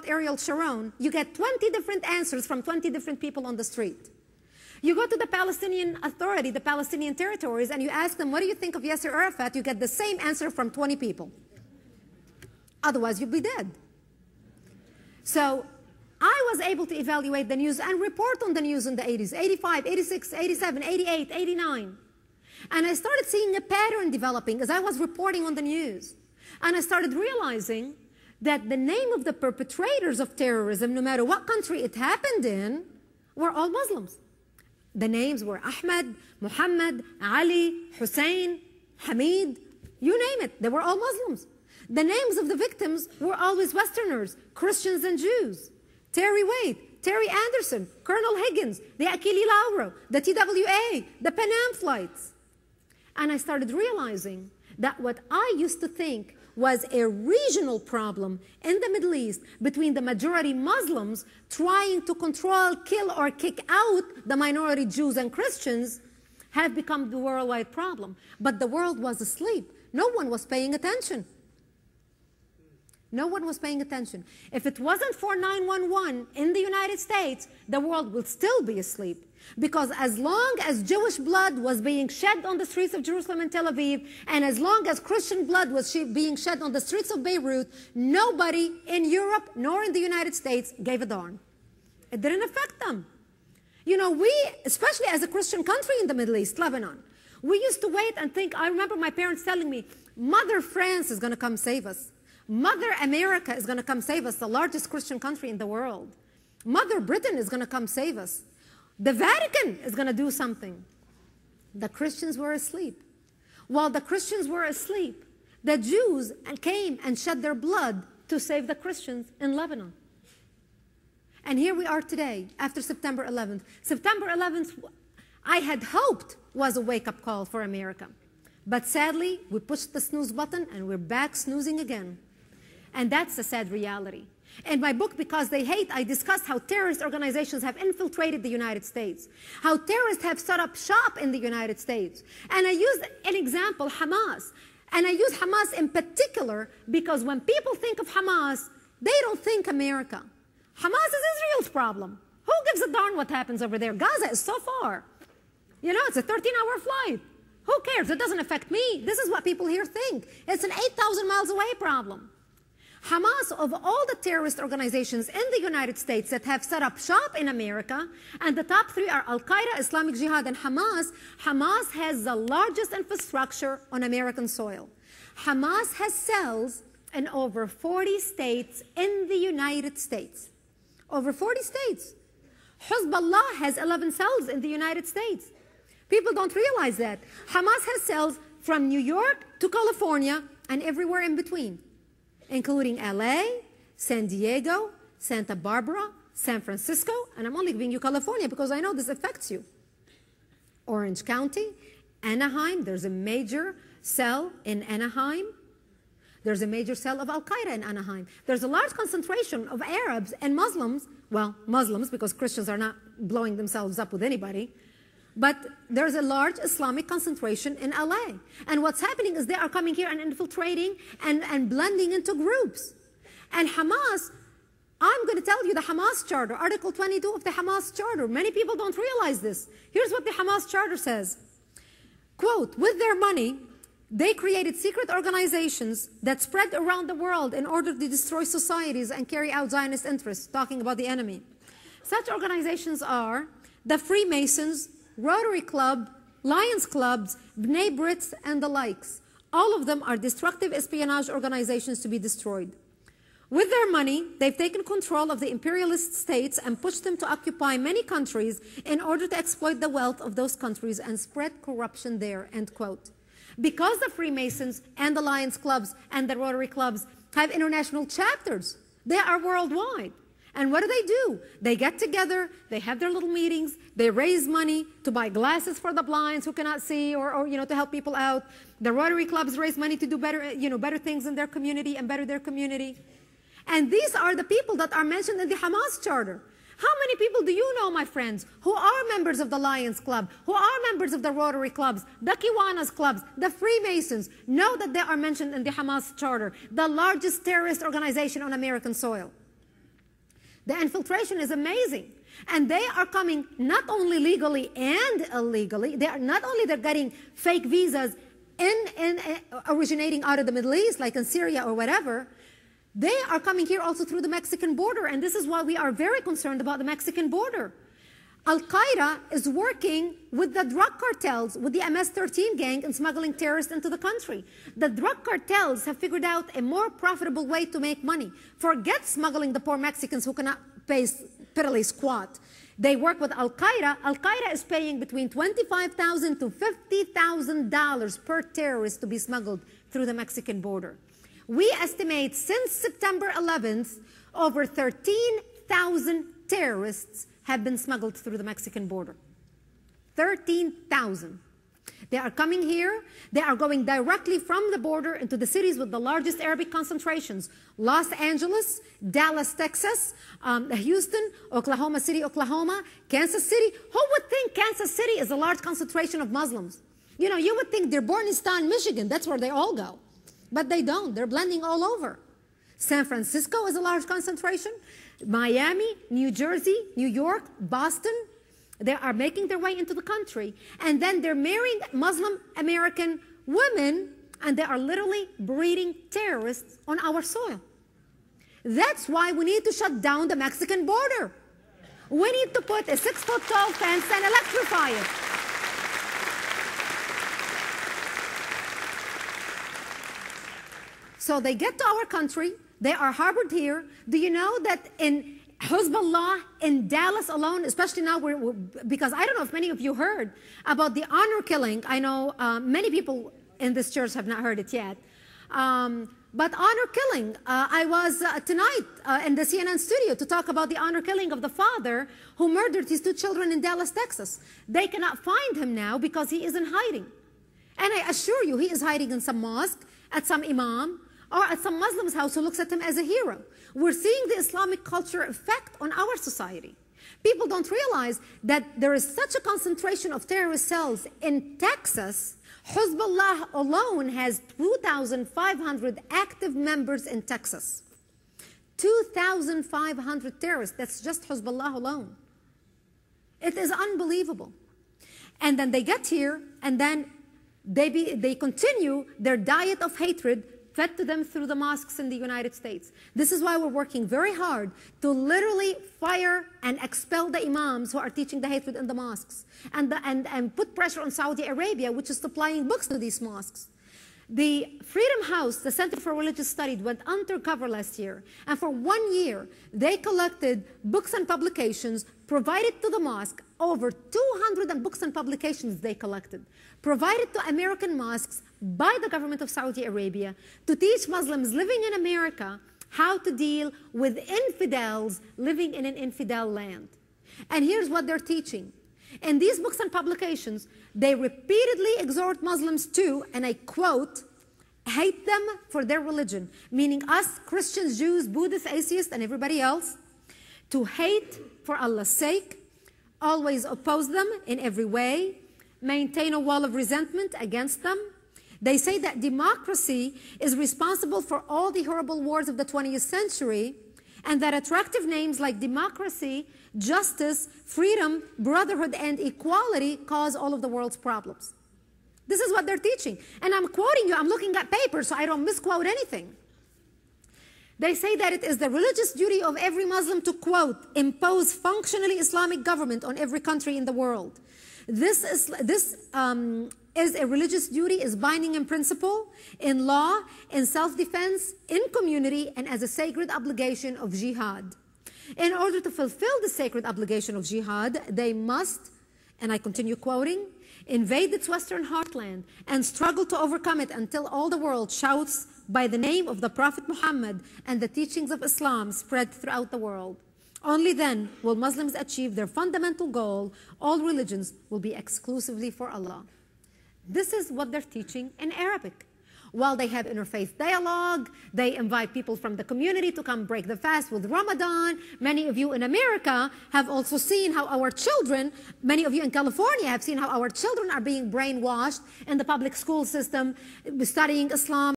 about Ariel Sharon, you get 20 different answers from 20 different people on the street. You go to the Palestinian Authority, the Palestinian territories, and you ask them, what do you think of Yasser Arafat? You get the same answer from 20 people. Otherwise, you'd be dead. So I was able to evaluate the news and report on the news in the 80s, 85, 86, 87, 88, 89. And I started seeing a pattern developing as I was reporting on the news. And I started realizing that the name of the perpetrators of terrorism, no matter what country it happened in, were all Muslims. The names were Ahmed, Muhammad, Ali, Hussein, Hamid, you name it, they were all Muslims. The names of the victims were always Westerners, Christians and Jews. Terry Wade, Terry Anderson, Colonel Higgins, the Achille Lauro, the TWA, the Pan Am flights. And I started realizing that what I used to think was a regional problem in the Middle East between the majority Muslims trying to control, kill, or kick out the minority Jews and Christians have become the worldwide problem. But the world was asleep. No one was paying attention. No one was paying attention. If it wasn't for 911 in the United States, the world would still be asleep. Because as long as Jewish blood was being shed on the streets of Jerusalem and Tel Aviv, and as long as Christian blood was being shed on the streets of Beirut, nobody in Europe nor in the United States gave a darn. It didn't affect them. You know, we, especially as a Christian country in the Middle East, Lebanon, we used to wait and think, I remember my parents telling me, Mother France is going to come save us. Mother America is going to come save us, the largest Christian country in the world. Mother Britain is going to come save us. The Vatican is going to do something. The Christians were asleep. While the Christians were asleep, the Jews came and shed their blood to save the Christians in Lebanon. And here we are today, after September 11th. September 11th, I had hoped was a wake-up call for America. But sadly, we pushed the snooze button and we're back snoozing again. And that's a sad reality. In my book, Because They Hate, I discussed how terrorist organizations have infiltrated the United States, how terrorists have set up shop in the United States. And I used an example, Hamas. And I use Hamas in particular because when people think of Hamas, they don't think America. Hamas is Israel's problem. Who gives a darn what happens over there? Gaza is so far. You know, it's a 13-hour flight. Who cares? It doesn't affect me. This is what people here think. It's an 8,000 miles away problem. Hamas, of all the terrorist organizations in the United States that have set up shop in America, and the top three are Al-Qaeda, Islamic Jihad, and Hamas, Hamas has the largest infrastructure on American soil. Hamas has cells in over 40 states in the United States. Over 40 states. Hezbollah has 11 cells in the United States. People don't realize that. Hamas has cells from New York to California and everywhere in between, including LA, San Diego, Santa Barbara, San Francisco, and I'm only giving you California because I know this affects you. Orange County, Anaheim, there's a major cell in Anaheim. There's a major cell of Al-Qaeda in Anaheim. There's a large concentration of Arabs and Muslims, well, Muslims because Christians are not blowing themselves up with anybody, but there's a large Islamic concentration in LA. And what's happening is they are coming here and infiltrating and blending into groups. And Hamas, I'm going to tell you the Hamas Charter, Article 22 of the Hamas Charter. Many people don't realize this. Here's what the Hamas Charter says. Quote, with their money, they created secret organizations that spread around the world in order to destroy societies and carry out Zionist interests, talking about the enemy. Such organizations are the Freemasons, Rotary Club, Lions Clubs, B'nai B'rith, and the likes. All of them are destructive espionage organizations to be destroyed. With their money, they've taken control of the imperialist states and pushed them to occupy many countries in order to exploit the wealth of those countries and spread corruption there, end quote. Because the Freemasons and the Lions Clubs and the Rotary Clubs have international chapters, they are worldwide. And what do? They get together, they have their little meetings, they raise money to buy glasses for the blinds who cannot see or you know, to help people out. The Rotary Clubs raise money to do better, you know, better things in their community and better their community. And these are the people that are mentioned in the Hamas Charter. How many people do you know, my friends, who are members of the Lions Club, who are members of the Rotary Clubs, the Kiwanis Clubs, the Freemasons, know that they are mentioned in the Hamas Charter, the largest terrorist organization on American soil? The infiltration is amazing. And they are coming not only legally and illegally, they're getting fake visas originating out of the Middle East, like in Syria or whatever. They are coming here also through the Mexican border, and this is why we are very concerned about the Mexican border. Al-Qaeda is working with the drug cartels, with the MS-13 gang, and smuggling terrorists into the country. The drug cartels have figured out a more profitable way to make money. Forget smuggling the poor Mexicans who cannot pay piddly squat. They work with Al-Qaeda. Al-Qaeda is paying between $25,000 to $50,000 per terrorist to be smuggled through the Mexican border. We estimate since September 11th, over 13,000 terrorists have been smuggled through the Mexican border. 13,000. They are coming here. They are going directly from the border into the cities with the largest Arabic concentrations. Los Angeles, Dallas, Texas, Houston, Oklahoma City, Oklahoma, Kansas City. Who would think Kansas City is a large concentration of Muslims? You know, you would think they're Bornistan, Michigan. That's where they all go. But they don't. They're blending all over. San Francisco is a large concentration. Miami, New Jersey, New York, Boston. They are making their way into the country. And then they're marrying Muslim American women, and they are literally breeding terrorists on our soil. That's why we need to shut down the Mexican border. We need to put a 6-foot-tall fence and electrify it. So they get to our country. They are harbored here. Do you know that in Hezbollah in Dallas alone, especially now, because I don't know if many of you heard about the honor killing. I know many people in this church have not heard it yet. But honor killing, I was tonight in the CNN studio to talk about the honor killing of the father who murdered his 2 children in Dallas, Texas. They cannot find him now because he is in hiding. And I assure you, he is hiding in some mosque, at some imam, or at some Muslim's house who looks at him as a hero. We're seeing the Islamic culture effect on our society. People don't realize that there is such a concentration of terrorist cells in Texas. Hezbollah alone has 2,500 active members in Texas. 2,500 terrorists. That's just Hezbollah alone. It is unbelievable. And then they get here, and then they continue their diet of hatred fed to them through the mosques in the United States. This is why we're working very hard to literally fire and expel the imams who are teaching the hatred in the mosques, and put pressure on Saudi Arabia, which is supplying books to these mosques. The Freedom House, the Center for Religious Studies, went undercover last year, and for 1 year, they collected books and publications, provided to the mosque, over 200 books and publications they collected, provided to American mosques by the government of Saudi Arabia to teach Muslims living in America how to deal with infidels living in an infidel land. And here's what they're teaching. In these books and publications, they repeatedly exhort Muslims to, and I quote, hate them for their religion, meaning us, Christians, Jews, Buddhists, atheists, and everybody else, to hate for Allah's sake, always oppose them in every way, maintain a wall of resentment against them. They say that democracy is responsible for all the horrible wars of the 20th century, and that attractive names like democracy, justice, freedom, brotherhood, and equality cause all of the world's problems. This is what they're teaching. And I'm quoting you. I'm looking at papers so I don't misquote anything. They say that it is the religious duty of every Muslim to, quote, impose functionally Islamic government on every country in the world. This is a religious duty, is binding in principle, in law, in self-defense, in community, and as a sacred obligation of jihad. In order to fulfill the sacred obligation of jihad, they must, and I continue quoting, invade its western heartland and struggle to overcome it until all the world shouts by the name of the Prophet Muhammad and the teachings of Islam spread throughout the world. Only then will Muslims achieve their fundamental goal. All religions will be exclusively for Allah. This is what they're teaching in Arabic. While they have interfaith dialogue, they invite people from the community to come break the fast with Ramadan. Many of you in America have also seen how our children, many of you in California have seen how our children are being brainwashed in the public school system, studying Islam.